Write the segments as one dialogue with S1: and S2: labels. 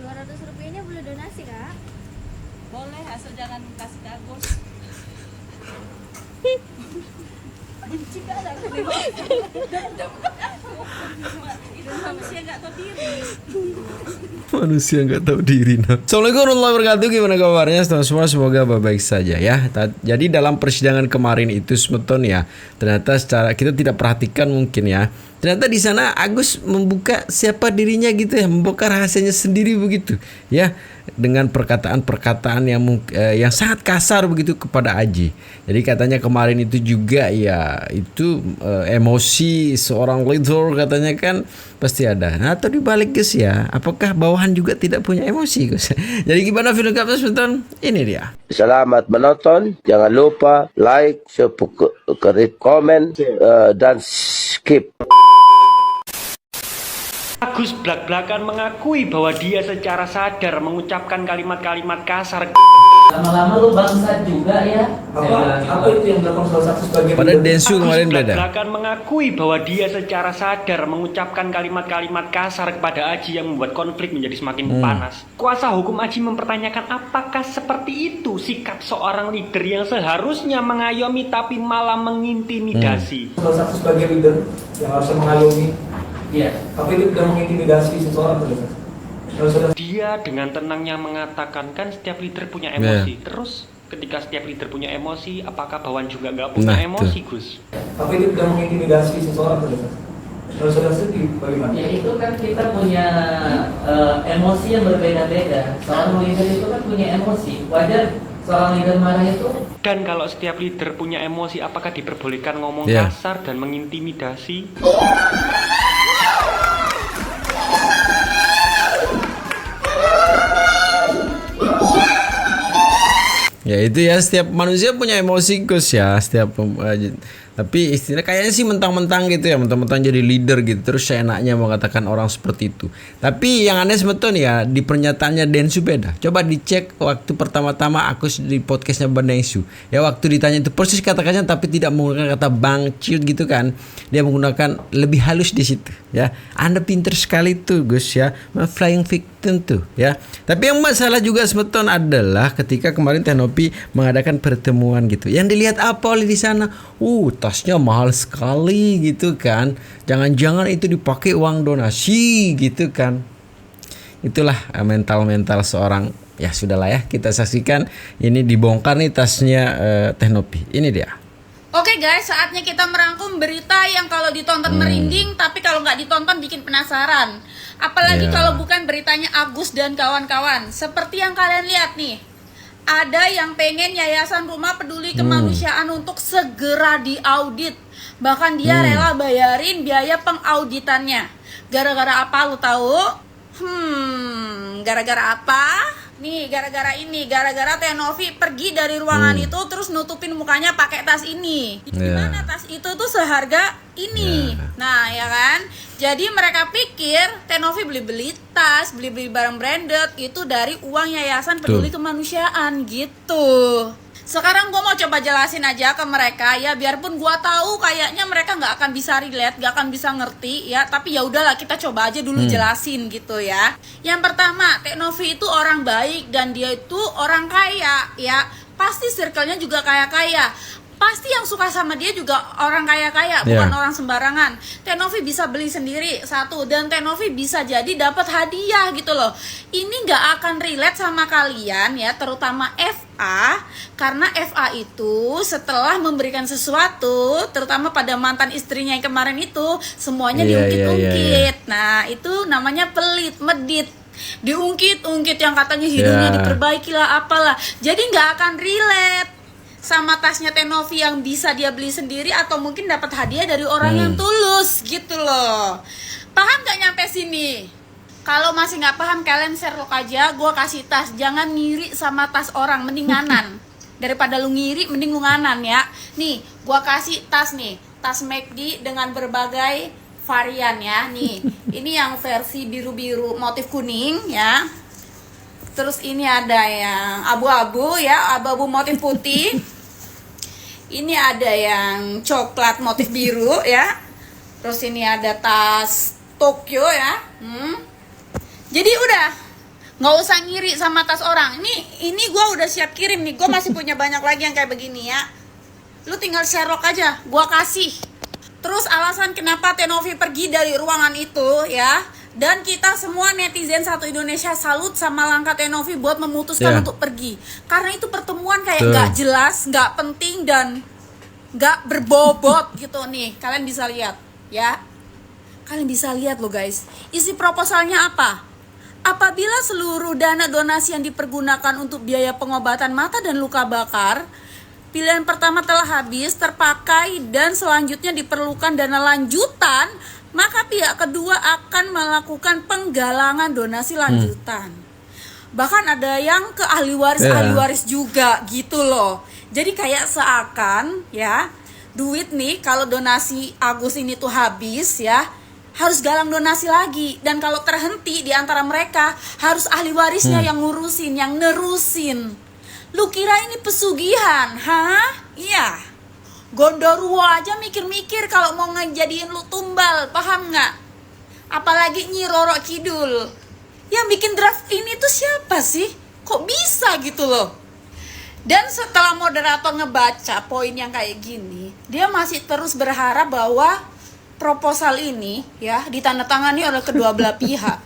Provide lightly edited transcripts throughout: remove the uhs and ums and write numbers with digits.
S1: Rp200 ini boleh donasi, Kak?
S2: Boleh, asal jangan kasih ke Agus. Benci gak ada itu manusia gak tahu diri.
S3: Manusia nggak tahu diri. Nah. Assalamualaikum warahmatullahi wabarakatuh. Gimana kabarnya teman-teman? Semoga baik-baik saja ya. Jadi dalam persidangan kemarin itu semeton ya, ternyata secara kita tidak perhatikan mungkin ya. Ternyata di sana Agus membuka siapa dirinya gitu ya, membuka rahasianya sendiri begitu ya, dengan perkataan-perkataan yang sangat kasar begitu kepada Aji. Jadi katanya kemarin itu juga ya itu emosi seorang leader katanya kan pasti ada. Nah, atau dibalik guys ya, apakah bawahan juga tidak punya emosi guys? Jadi gimana film kapten semeton? Ini dia.
S4: Selamat menonton. Jangan lupa like, subscribe, komen, dan skip.
S5: Agus blak-blakan mengakui bahwa dia secara sadar mengucapkan kalimat-kalimat kasar.
S6: Lama-lama lu bangsat juga ya.
S7: Apa itu yang dilakukan salah satu sebagai
S3: Pada Densu kemarin
S5: Agus
S3: beda.
S5: blak-blakan mengakui bahwa dia secara sadar mengucapkan kalimat-kalimat kasar kepada Aji yang membuat konflik menjadi semakin panas. Kuasa hukum Aji mempertanyakan apakah seperti itu sikap seorang leader yang seharusnya mengayomi tapi malah mengintimidasi.
S7: salah satu sebagai leader yang harusnya mengayomi,
S6: Iya.
S7: tapi itu tidak mengintimidasi seseorang terlihat. Kalau sudah
S5: Dia dengan tenangnya mengatakan kan setiap leader punya emosi. Terus ketika setiap leader punya emosi, apakah bawahan juga nggak punya
S3: Nah,
S5: emosi, Gus?
S7: tapi itu tidak mengintimidasi seseorang terlihat. Kalau sudah sedih, bagaimana?
S6: Ya itu kan kita punya emosi yang berbeda-beda. Seorang leader itu kan punya emosi. Wajar seorang leader marah itu.
S5: Dan kalau setiap leader punya emosi, apakah diperbolehkan ngomong
S3: Ya.
S5: kasar dan mengintimidasi?
S3: Ya itu ya, setiap manusia punya emosi Gus ya, tapi istilahnya kayaknya sih mentang-mentang gitu ya, mentang-mentang jadi leader gitu terus seenaknya mengatakan orang seperti itu. Tapi yang aneh semeton ya, di pernyataannya Densu beda. Coba dicek waktu pertama-tama aku di podcastnya Bang Densu ya, waktu ditanya itu persis kata-katanya tapi tidak menggunakan kata bang ciut gitu kan, dia menggunakan lebih halus di situ ya. Anda pinter sekali tuh Gus ya, flying victim tuh ya. Tapi yang masalah juga semeton adalah ketika kemarin Tenopi mengadakan pertemuan gitu, yang dilihat apa oleh di sana, tasnya mahal sekali gitu kan, jangan-jangan itu dipakai uang donasi gitu kan. Itulah mental-mental seorang, ya sudahlah ya, kita saksikan ini dibongkar nih tasnya Tenopi. Ini dia.
S1: Oke guys, saatnya kita merangkum berita yang kalau ditonton merinding, tapi kalau nggak ditonton bikin penasaran. Apalagi
S3: Ya.
S1: kalau bukan beritanya Agus dan kawan-kawan. Seperti yang kalian lihat nih, ada yang pengen Yayasan Rumah Peduli Kemanusiaan untuk segera diaudit. Bahkan dia rela bayarin biaya pengauditannya. Gara-gara apa lu tahu? Gara-gara apa? Nih, gara-gara Tenovi pergi dari ruangan itu terus nutupin mukanya pakai tas ini. Gimana tas itu tuh seharga ini? Nah, ya kan? Jadi mereka pikir Tenovi beli-beli tas, beli-beli barang branded itu dari uang Yayasan Peduli Kemanusiaan gitu. Sekarang gue mau coba jelasin aja ke mereka ya, biarpun gue tahu kayaknya mereka nggak akan bisa relate, nggak akan bisa ngerti ya, tapi ya udahlah kita coba aja dulu jelasin gitu ya. Yang pertama, Tenovi itu orang baik dan dia itu orang kaya ya, pasti circle-nya juga kaya-kaya. Pasti yang suka sama dia juga orang kaya-kaya, bukan orang sembarangan. Tenovi bisa beli sendiri satu, dan Tenovi bisa jadi dapat hadiah gitu loh. Ini nggak akan relate sama kalian ya, terutama FA, karena FA itu setelah memberikan sesuatu, terutama pada mantan istrinya yang kemarin itu, semuanya diungkit-ungkit. Nah itu namanya pelit, medit. Diungkit-ungkit yang katanya hidungnya diperbaiki lah apalah. Jadi nggak akan relate sama tasnya Tenovi yang bisa dia beli sendiri atau mungkin dapat hadiah dari orang yang tulus gitu loh. Paham gak nyampe sini? Kalau masih gak paham kalian share log aja, gue kasih tas. Jangan ngiri sama tas orang, mending nganan. Daripada lu ngiri mending lu nganan ya. Nih gue kasih tas nih, tas McD dengan berbagai varian ya. Nih ini yang versi biru-biru motif kuning ya. Terus ini ada yang abu-abu ya, abu-abu motif putih. Ini ada yang coklat motif biru ya. Terus ini ada tas Tokyo ya. Jadi udah Nggak usah ngiri sama tas orang. Ini gue udah siap kirim nih. Gue masih punya banyak lagi yang kayak begini ya. Lu tinggal Sherlock aja, gue kasih. Terus alasan kenapa Tenovi pergi dari ruangan itu ya. Dan kita semua netizen satu Indonesia salut sama langkah Tenovi buat memutuskan untuk pergi. Karena itu pertemuan kayak nggak jelas, nggak penting, dan nggak berbobot gitu nih. Kalian bisa lihat ya. Kalian bisa lihat loh guys. Isi proposalnya apa? Apabila seluruh dana donasi yang dipergunakan untuk biaya pengobatan mata dan luka bakar, pilihan pertama telah habis, terpakai, dan selanjutnya diperlukan dana lanjutan, maka pihak kedua akan melakukan penggalangan donasi lanjutan. Bahkan ada yang ke ahli waris juga gitu loh. Jadi kayak seakan ya, duit nih kalau donasi Agus ini tuh habis ya, harus galang donasi lagi. Dan kalau terhenti di antara mereka, harus ahli warisnya yang ngurusin, yang nerusin. Lu kira ini pesugihan? Hah? Iya. Gondoruo aja mikir-mikir kalau mau ngejadiin lu tumbal, paham nggak? Apalagi Nyi Roro Kidul. Yang bikin draft ini tuh siapa sih? Kok bisa gitu loh? Dan setelah moderator ngebaca poin yang kayak gini, dia masih terus berharap bahwa proposal ini ya ditandatangani oleh kedua belah pihak.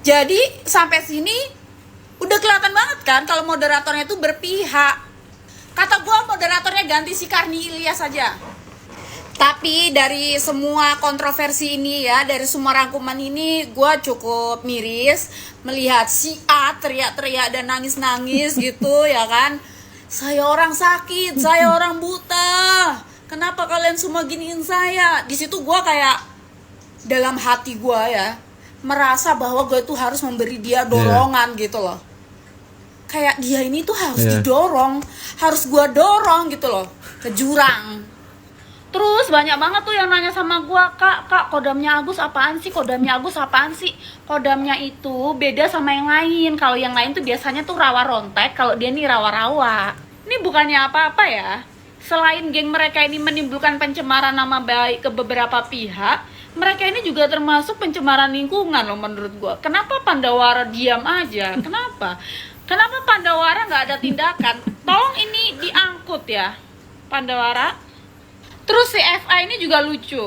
S1: Jadi sampai sini udah kelihatan banget kan kalau moderatornya itu berpihak. Kata gua moderatornya ganti si Karni Ilyas saja. Tapi dari semua kontroversi ini ya, dari semua rangkuman ini, gua cukup miris melihat si A teriak-teriak dan nangis-nangis gitu ya kan. Saya orang sakit, saya orang buta. Kenapa kalian semua giniin saya? Di situ gua kayak dalam hati gua ya merasa bahwa gue tuh harus memberi dia dorongan gitu loh. Kayak dia ini tuh harus didorong, harus gua dorong gitu loh ke jurang. Terus banyak banget tuh yang nanya sama gua, kak kodamnya Agus apaan sih? Kodamnya Agus apaan sih? Kodamnya itu beda sama yang lain. Kalau yang lain tuh biasanya tuh rawa rontek, kalau dia nih rawa-rawa. Ini bukannya apa-apa ya. Selain geng mereka ini menimbulkan pencemaran nama baik ke beberapa pihak, mereka ini juga termasuk pencemaran lingkungan loh menurut gua. Kenapa Pandawara diam aja? Kenapa Pandawara nggak ada tindakan? Tolong ini diangkut ya, Pandawara. Terus si FA ini juga lucu.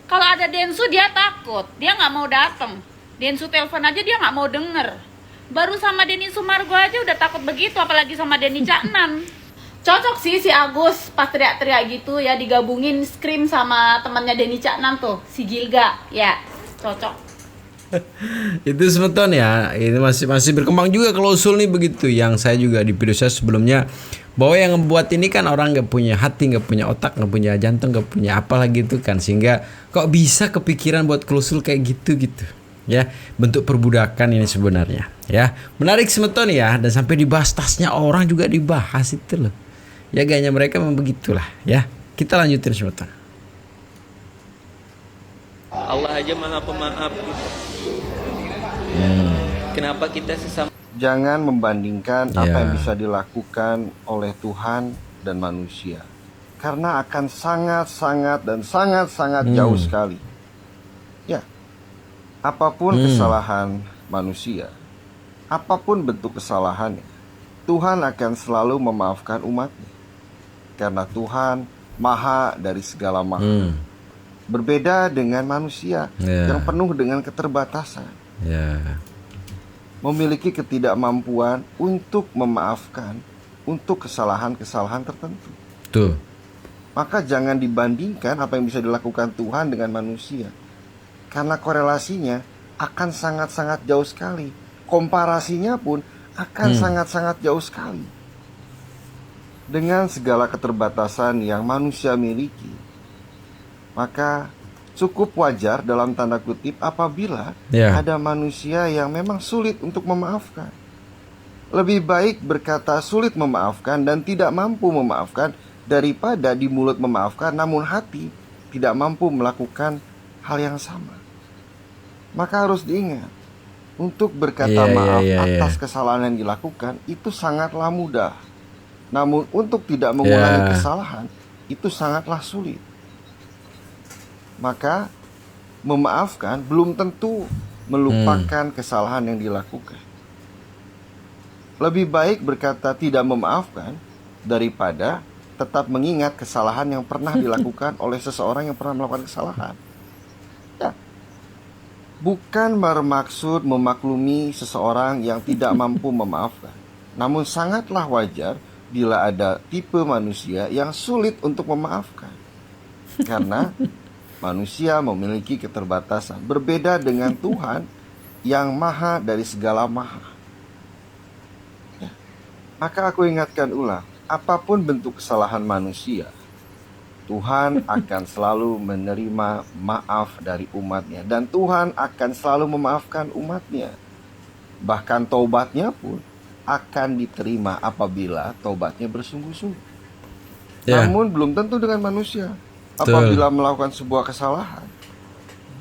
S1: Kalau ada Densu dia takut, dia nggak mau datang. Densu telepon aja dia nggak mau denger. Baru sama Denny Sumargo aja udah takut begitu, apalagi sama Denny Caknan. Cocok sih si Agus pas teriak-teriak gitu ya, digabungin Scream sama temannya Denny Caknan tuh, si Gilga. Ya, cocok.
S3: Itu semeton ya, ini masih berkembang juga klausul nih begitu. Yang saya juga di video saya sebelumnya, bahwa yang membuat ini kan orang nggak punya hati, nggak punya otak, nggak punya jantung, nggak punya apa lagi itu kan, sehingga kok bisa kepikiran buat klausul kayak gitu ya. Bentuk perbudakan ini sebenarnya ya. Menarik semeton ya, dan sampai dibahas tasnya orang juga dibahas itu loh ya. Gayanya mereka memang begitulah ya. Kita lanjutin semeton.
S8: Allah aja maha pemaaf gitu. Kenapa kita sesama?
S9: Jangan membandingkan apa yang bisa dilakukan oleh Tuhan dan manusia, karena akan sangat jauh sekali. Ya, apapun kesalahan manusia, apapun bentuk kesalahannya, Tuhan akan selalu memaafkan umatnya, karena Tuhan maha dari segala maha. Berbeda dengan manusia yang penuh dengan keterbatasan, memiliki ketidakmampuan untuk memaafkan untuk kesalahan-kesalahan tertentu.
S3: Tuh.
S9: Maka jangan dibandingkan apa yang bisa dilakukan Tuhan dengan manusia, karena korelasinya akan sangat-sangat jauh sekali. Komparasinya pun akan sangat-sangat jauh sekali. Dengan segala keterbatasan yang manusia miliki, maka cukup wajar dalam tanda kutip apabila ada manusia yang memang sulit untuk memaafkan. Lebih baik berkata sulit memaafkan dan tidak mampu memaafkan, daripada di mulut memaafkan namun hati tidak mampu melakukan hal yang sama. Maka harus diingat, untuk berkata maaf atas kesalahan yang dilakukan itu sangatlah mudah. Namun untuk tidak mengulangi kesalahan itu sangatlah sulit. Maka memaafkan belum tentu melupakan kesalahan yang dilakukan. Lebih baik berkata tidak memaafkan daripada tetap mengingat kesalahan yang pernah dilakukan oleh seseorang yang pernah melakukan kesalahan. Ya. Bukan bermaksud memaklumi seseorang yang tidak mampu memaafkan. Namun sangatlah wajar bila ada tipe manusia yang sulit untuk memaafkan. Karena manusia memiliki keterbatasan. Berbeda dengan Tuhan yang maha dari segala maha. Ya. Maka aku ingatkan ulang, apapun bentuk kesalahan manusia, Tuhan akan selalu menerima maaf dari umatnya. Dan Tuhan akan selalu memaafkan umatnya. Bahkan taubatnya pun akan diterima apabila taubatnya bersungguh-sungguh. Namun belum tentu dengan manusia. Apabila melakukan sebuah kesalahan,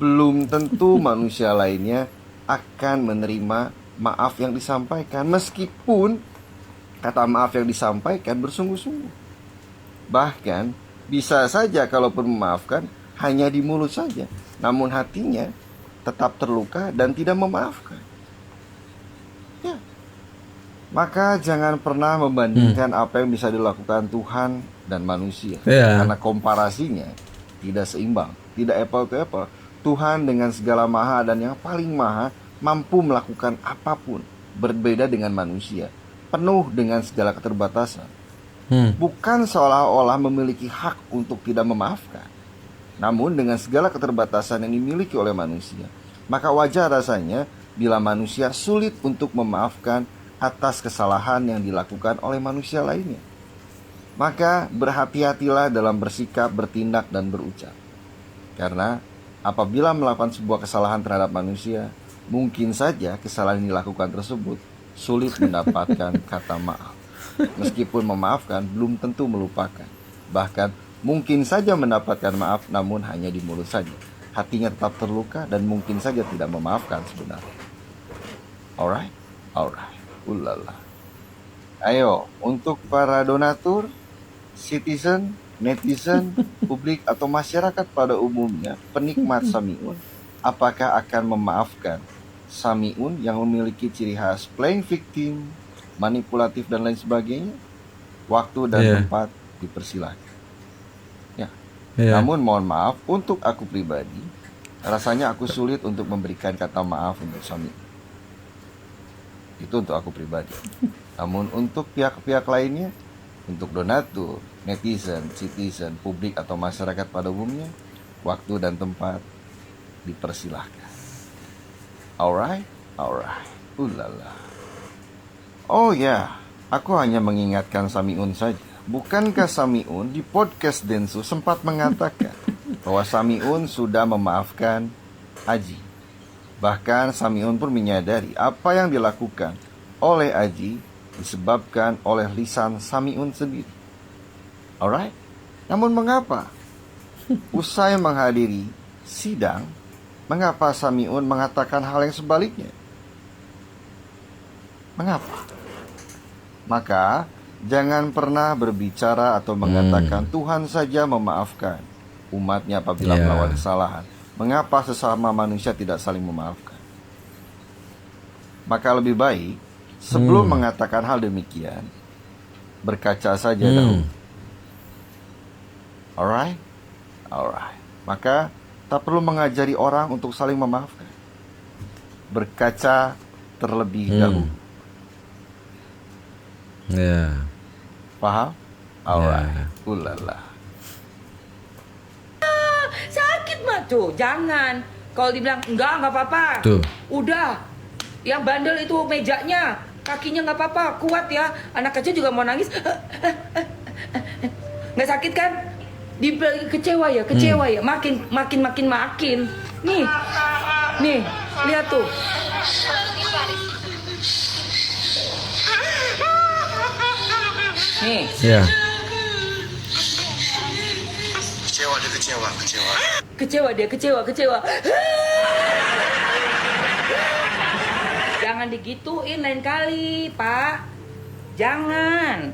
S9: belum tentu manusia lainnya akan menerima maaf yang disampaikan. Meskipun kata maaf yang disampaikan bersungguh-sungguh. Bahkan bisa saja kalaupun memaafkan hanya di mulut saja, namun hatinya tetap terluka dan tidak memaafkan. Ya. Maka jangan pernah membandingkan apa yang bisa dilakukan Tuhan dan manusia. Karena komparasinya tidak seimbang, tidak apple to apple. Tuhan dengan segala maha dan yang paling maha mampu melakukan apapun, berbeda dengan manusia, penuh dengan segala keterbatasan. Bukan seolah-olah memiliki hak untuk tidak memaafkan. Namun dengan segala keterbatasan yang dimiliki oleh manusia, maka wajar rasanya bila manusia sulit untuk memaafkan atas kesalahan yang dilakukan oleh manusia lainnya. Maka berhati-hatilah dalam bersikap, bertindak, dan berucap. Karena apabila melakukan sebuah kesalahan terhadap manusia, mungkin saja kesalahan yang dilakukan tersebut sulit mendapatkan kata maaf. Meskipun memaafkan, belum tentu melupakan. Bahkan mungkin saja mendapatkan maaf, namun hanya di mulut saja. Hatinya tetap terluka dan mungkin saja tidak memaafkan sebenarnya. Alright? Alright. Ulala. Ayo, untuk para donatur, citizen, netizen, publik atau masyarakat pada umumnya, penikmat Samiun, apakah akan memaafkan Samiun yang memiliki ciri khas playing victim, manipulatif dan lain sebagainya? Waktu dan tempat dipersilahkan. Ya. Namun mohon maaf, untuk aku pribadi, rasanya aku sulit untuk memberikan kata maaf untuk Samiun. Itu untuk aku pribadi. Namun untuk pihak-pihak lainnya, untuk donatur, netizen, citizen, publik atau masyarakat pada umumnya, waktu dan tempat dipersilahkan. Alright? Alright. Ulala. Oh ya, aku hanya mengingatkan Samiun saja. Bukankah Samiun di podcast Densu sempat mengatakan bahwa Samiun sudah memaafkan Aji? Bahkan Samiun pun menyadari apa yang dilakukan oleh Aji disebabkan oleh lisan Samiun sendiri. Alright? Namun mengapa usai menghadiri sidang, mengapa Samiun mengatakan hal yang sebaliknya? Mengapa? Maka jangan pernah berbicara atau mengatakan Tuhan saja memaafkan umatnya apabila melakukan kesalahan. Mengapa sesama manusia tidak saling memaafkan? Maka lebih baik sebelum mengatakan hal demikian, berkaca saja dahulu. Alright? Alright. Maka tak perlu mengajari orang untuk saling memaafkan. Berkaca terlebih dahulu. Paham? Alright. Ulala.
S2: Sakit mah tuh, jangan. Kalau dibilang enggak apa-apa. Udah. Yang bandel itu mejanya, kakinya nggak apa-apa, kuat ya. Anak kecil juga mau nangis. Nggak sakit kan? Kecewa ya, makin. Nih, lihat tuh. Nih.
S3: Ya.
S2: Kecewa. Jangan digituin lain kali, Pak. Jangan.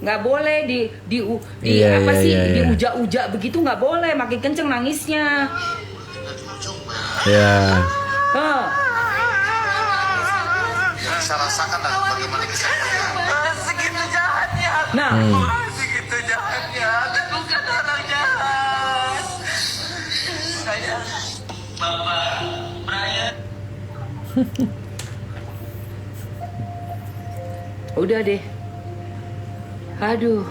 S2: Nggak boleh diujak-ujak begitu, nggak boleh. Makin kenceng nangisnya.
S3: Ya.
S2: Hah.
S9: Bisa rasakan dan bagaimana kesehatan.
S2: Segitu jahatnya. Nah, segitu jahatnya. Dan bukan orang jahat. Saya Bapak Brian. Udah deh. Aduh.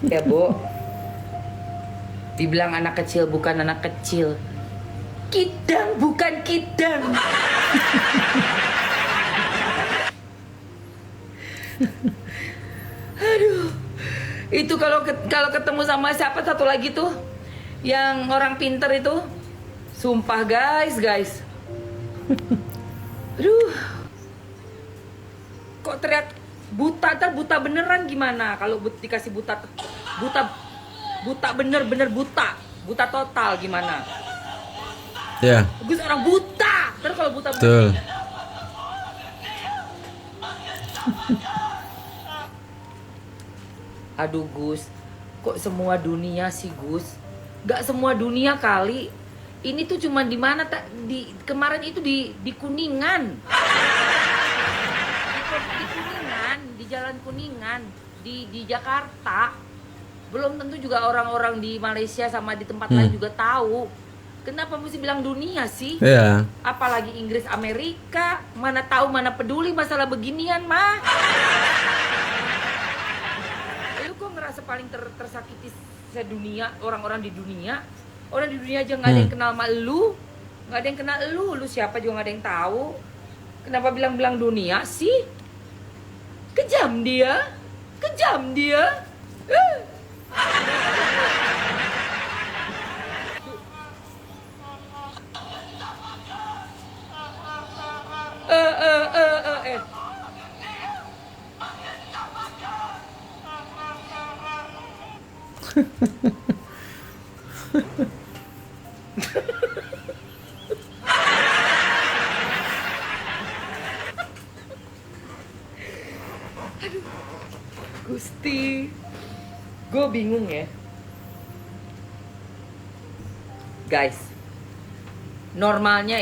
S2: Ya, Bu. Dibilang anak kecil bukan anak kecil. Kidang bukan kidang. Aduh. Itu kalau ketemu sama siapa satu lagi tuh yang orang pinter itu. Sumpah guys. Aduh. Kok teriak buta, ntar buta beneran gimana? Kalau dikasih buta bener-bener buta total gimana?
S3: Ya.
S2: Gus orang buta, ntar kalau buta
S3: Betul.
S2: Aduh Gus, kok semua dunia sih Gus? Gak semua dunia kali. Ini tuh cuman di mana kemarin itu di Kuningan. Di Kuningan, di Jalan Kuningan, di Jakarta. Belum tentu juga orang-orang di Malaysia sama di tempat lain juga tahu. Kenapa mesti bilang dunia sih?
S3: Iya.
S2: Apalagi Inggris, Amerika, mana tahu, mana peduli masalah beginian mah. Lu kok ngerasa paling tersakiti sedunia, orang-orang di dunia? Orang di dunia aja nggak ada yang kenal sama lu, nggak ada yang kenal lu siapa juga nggak ada yang tahu. Kenapa bilang-bilang dunia sih? Kejam dia. Aduh, Gusti, gue bingung ya, guys. Normalnya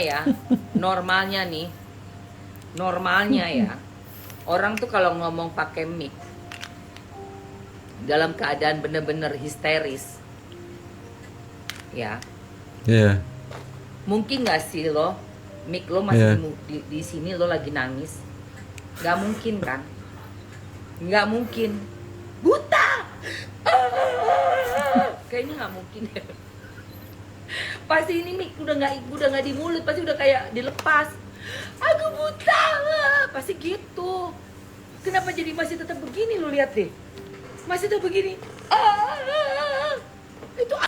S2: ya, orang tuh kalau ngomong pakai mic dalam keadaan bener-bener histeris, ya.
S3: Iya.
S2: Mungkin nggak sih lo, mic lo masih di sini lo lagi nangis? Nggak mungkin kan? Nggak mungkin. Buta. Kayaknya nggak mungkin ya. Pasti ini mic udah nggak di mulut, pasti udah kayak dilepas. Aku buta. Pasti gitu. Kenapa jadi masih tetap begini, lo lihat deh. Masih tetap begini.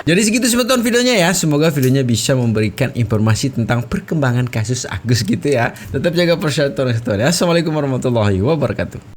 S3: Jadi segitu sebetulnya videonya ya. Semoga videonya bisa memberikan informasi tentang perkembangan kasus Agus gitu ya. Tetap jaga persatuan. Assalamualaikum warahmatullahi wabarakatuh.